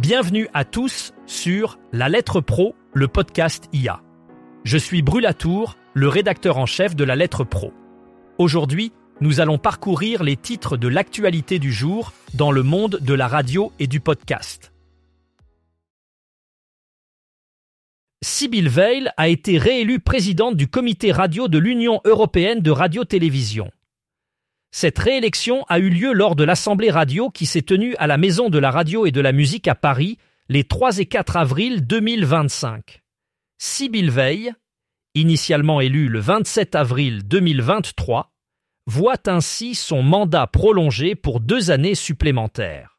Bienvenue à tous sur La Lettre Pro, le podcast IA. Je suis Brulatour, le rédacteur en chef de La Lettre Pro. Aujourd'hui, nous allons parcourir les titres de l'actualité du jour dans le monde de la radio et du podcast. Sibylle Veil a été réélue présidente du comité radio de l'Union européenne de radio-télévision. Cette réélection a eu lieu lors de l'Assemblée radio qui s'est tenue à la Maison de la radio et de la musique à Paris les 3 et 4 avril 2025. Sibylle Veil, initialement élue le 27 avril 2023, voit ainsi son mandat prolongé pour 2 années supplémentaires.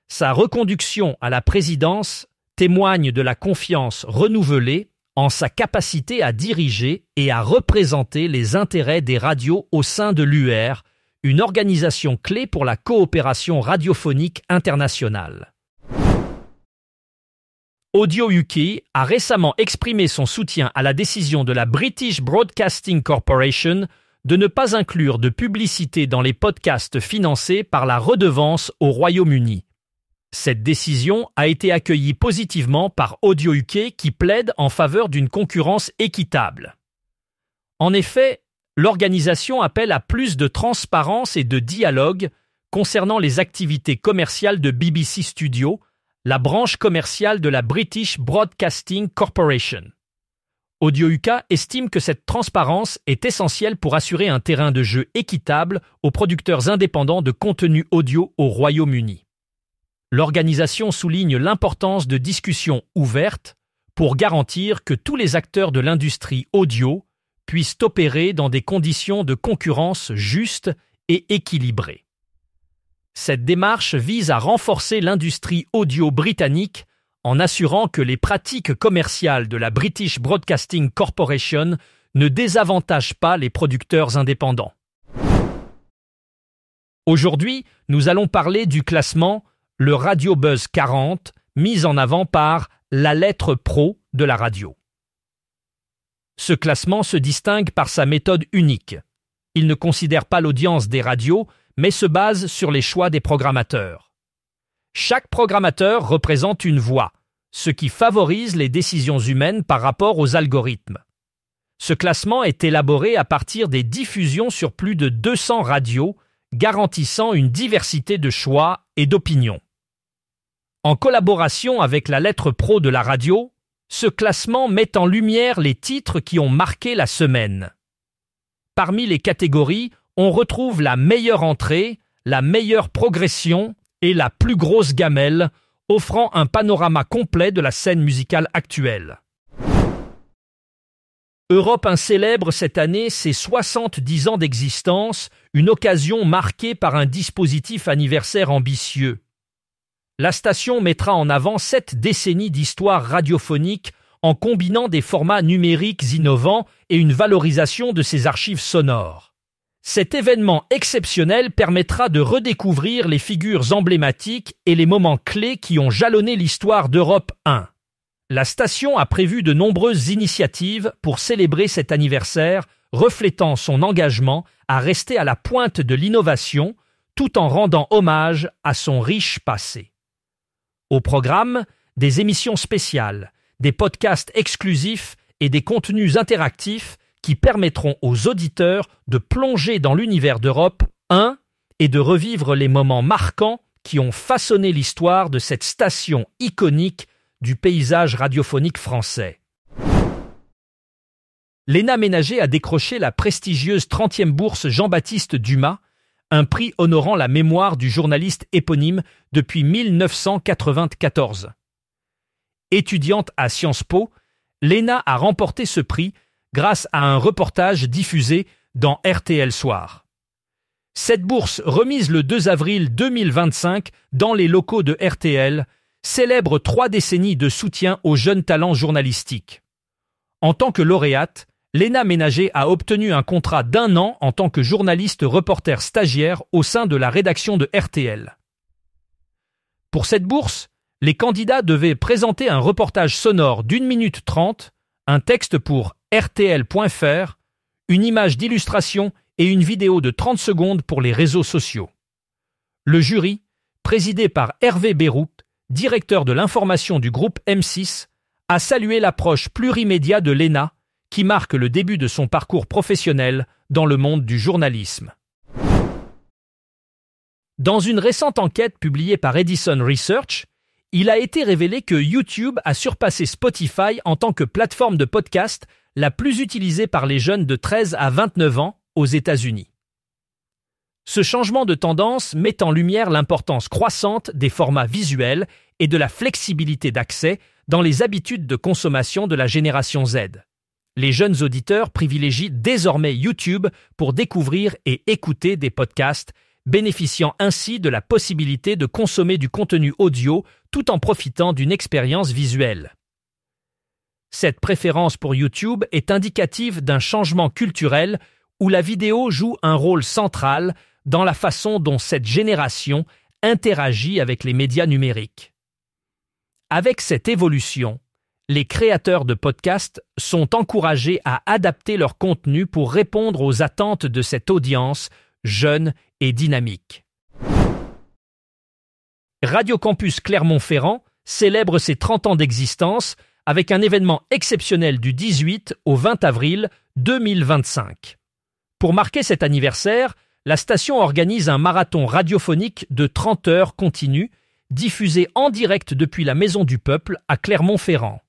Sa reconduction à la présidence témoigne de la confiance renouvelée en sa capacité à diriger et à représenter les intérêts des radios au sein de l'UR, une organisation clé pour la coopération radiophonique internationale. Audio UK a récemment exprimé son soutien à la décision de la British Broadcasting Corporation de ne pas inclure de publicité dans les podcasts financés par la redevance au Royaume-Uni. Cette décision a été accueillie positivement par Audio UK qui plaide en faveur d'une concurrence équitable. En effet, l'organisation appelle à plus de transparence et de dialogue concernant les activités commerciales de BBC Studios, la branche commerciale de la British Broadcasting Corporation. Audio UK estime que cette transparence est essentielle pour assurer un terrain de jeu équitable aux producteurs indépendants de contenu audio au Royaume-Uni. L'organisation souligne l'importance de discussions ouvertes pour garantir que tous les acteurs de l'industrie audio puissent opérer dans des conditions de concurrence justes et équilibrées. Cette démarche vise à renforcer l'industrie audio britannique en assurant que les pratiques commerciales de la British Broadcasting Corporation ne désavantagent pas les producteurs indépendants. Aujourd'hui, nous allons parler du classement le Radio Buzz 40, mis en avant par La Lettre Pro de la radio. Ce classement se distingue par sa méthode unique. Il ne considère pas l'audience des radios, mais se base sur les choix des programmateurs. Chaque programmateur représente une voix, ce qui favorise les décisions humaines par rapport aux algorithmes. Ce classement est élaboré à partir des diffusions sur plus de 200 radios, garantissant une diversité de choix et d'opinions. En collaboration avec La Lettre Pro de la radio, ce classement met en lumière les titres qui ont marqué la semaine. Parmi les catégories, on retrouve la meilleure entrée, la meilleure progression et la plus grosse gamelle, offrant un panorama complet de la scène musicale actuelle. Europe 1 célèbre cette année ses 70 ans d'existence, une occasion marquée par un dispositif anniversaire ambitieux. La station mettra en avant 7 décennies d'histoire radiophonique en combinant des formats numériques innovants et une valorisation de ses archives sonores. Cet événement exceptionnel permettra de redécouvrir les figures emblématiques et les moments clés qui ont jalonné l'histoire d'Europe 1. La station a prévu de nombreuses initiatives pour célébrer cet anniversaire, reflétant son engagement à rester à la pointe de l'innovation tout en rendant hommage à son riche passé. Au programme, des émissions spéciales, des podcasts exclusifs et des contenus interactifs qui permettront aux auditeurs de plonger dans l'univers d'Europe 1 et de revivre les moments marquants qui ont façonné l'histoire de cette station iconique du paysage radiophonique français. Léna Ménager a décroché la prestigieuse 30e bourse Jean-Baptiste Dumas, un prix honorant la mémoire du journaliste éponyme depuis 1994. Étudiante à Sciences Po, Léna a remporté ce prix grâce à un reportage diffusé dans RTL Soir. Cette bourse, remise le 2 avril 2025 dans les locaux de RTL, célèbre 3 décennies de soutien aux jeunes talents journalistiques. En tant que lauréate, Léna Ménager a obtenu un contrat d'1 an en tant que journaliste reporter stagiaire au sein de la rédaction de RTL. Pour cette bourse, les candidats devaient présenter un reportage sonore d'1 minute 30, un texte pour RTL.fr, une image d'illustration et une vidéo de 30 secondes pour les réseaux sociaux. Le jury, présidé par Hervé Beyrout, directeur de l'information du groupe M6, a salué l'approche plurimédia de Léna, qui marque le début de son parcours professionnel dans le monde du journalisme. Dans une récente enquête publiée par Edison Research, il a été révélé que YouTube a surpassé Spotify en tant que plateforme de podcast la plus utilisée par les jeunes de 13 à 29 ans aux États-Unis. Ce changement de tendance met en lumière l'importance croissante des formats visuels et de la flexibilité d'accès dans les habitudes de consommation de la génération Z. Les jeunes auditeurs privilégient désormais YouTube pour découvrir et écouter des podcasts, bénéficiant ainsi de la possibilité de consommer du contenu audio tout en profitant d'une expérience visuelle. Cette préférence pour YouTube est indicative d'un changement culturel où la vidéo joue un rôle central dans la façon dont cette génération interagit avec les médias numériques. Avec cette évolution, les créateurs de podcasts sont encouragés à adapter leur contenu pour répondre aux attentes de cette audience jeune et dynamique. Radio Campus Clermont-Ferrand célèbre ses 30 ans d'existence avec un événement exceptionnel du 18 au 20 avril 2025. Pour marquer cet anniversaire, la station organise un marathon radiophonique de 30 heures continues, diffusé en direct depuis la Maison du Peuple à Clermont-Ferrand.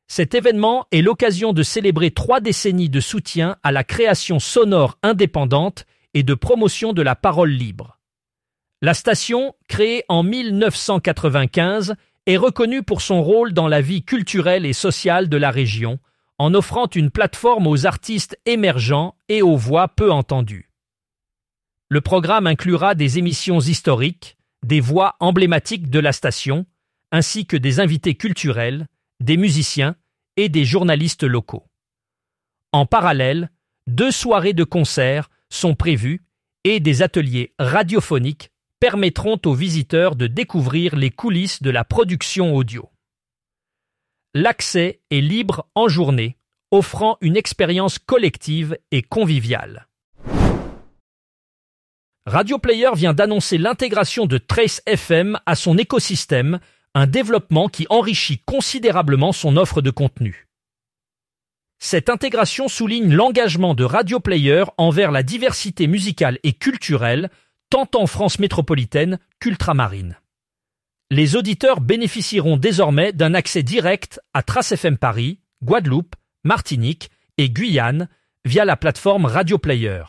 Cet événement est l'occasion de célébrer 3 décennies de soutien à la création sonore indépendante et de promotion de la parole libre. La station, créée en 1995, est reconnue pour son rôle dans la vie culturelle et sociale de la région, en offrant une plateforme aux artistes émergents et aux voix peu entendues. Le programme inclura des émissions historiques, des voix emblématiques de la station, ainsi que des invités culturels, des musiciens et des journalistes locaux. En parallèle, 2 soirées de concerts sont prévues et des ateliers radiophoniques permettront aux visiteurs de découvrir les coulisses de la production audio. L'accès est libre en journée, offrant une expérience collective et conviviale. Radio Player vient d'annoncer l'intégration de Trace FM à son écosystème, un développement qui enrichit considérablement son offre de contenu. Cette intégration souligne l'engagement de Radio Player envers la diversité musicale et culturelle, tant en France métropolitaine qu'ultramarine. Les auditeurs bénéficieront désormais d'un accès direct à Trace FM Paris, Guadeloupe, Martinique et Guyane via la plateforme Radio Player.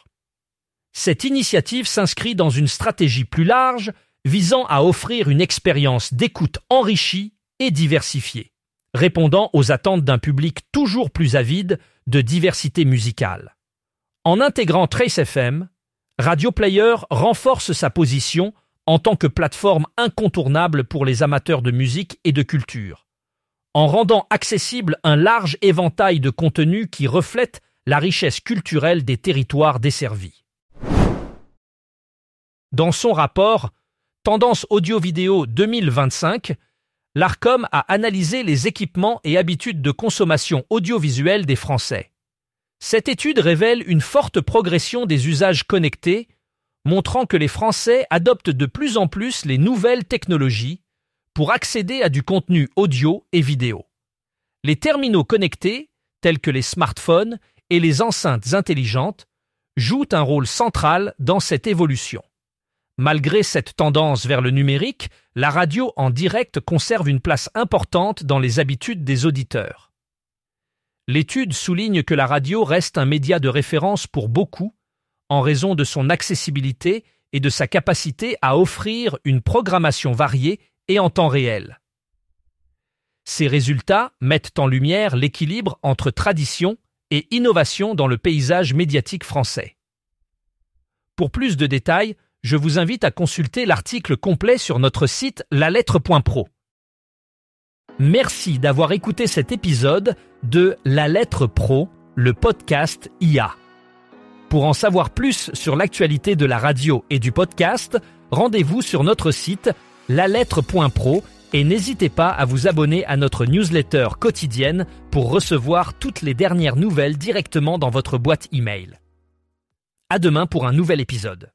Cette initiative s'inscrit dans une stratégie plus large visant à offrir une expérience d'écoute enrichie et diversifiée, répondant aux attentes d'un public toujours plus avide de diversité musicale. En intégrant Trace FM, Radio Player renforce sa position en tant que plateforme incontournable pour les amateurs de musique et de culture, en rendant accessible un large éventail de contenus qui reflètent la richesse culturelle des territoires desservis. Dans son rapport « Tendance audio-vidéo 2025 », l'ARCOM a analysé les équipements et habitudes de consommation audiovisuelle des Français. Cette étude révèle une forte progression des usages connectés, montrant que les Français adoptent de plus en plus les nouvelles technologies pour accéder à du contenu audio et vidéo. Les terminaux connectés, tels que les smartphones et les enceintes intelligentes, jouent un rôle central dans cette évolution. Malgré cette tendance vers le numérique, la radio en direct conserve une place importante dans les habitudes des auditeurs. L'étude souligne que la radio reste un média de référence pour beaucoup, en raison de son accessibilité et de sa capacité à offrir une programmation variée et en temps réel. Ces résultats mettent en lumière l'équilibre entre tradition et innovation dans le paysage médiatique français. Pour plus de détails, je vous invite à consulter l'article complet sur notre site lalettre.pro. Merci d'avoir écouté cet épisode de La Lettre Pro, le podcast IA. Pour en savoir plus sur l'actualité de la radio et du podcast, rendez-vous sur notre site lalettre.pro et n'hésitez pas à vous abonner à notre newsletter quotidienne pour recevoir toutes les dernières nouvelles directement dans votre boîte email. À demain pour un nouvel épisode.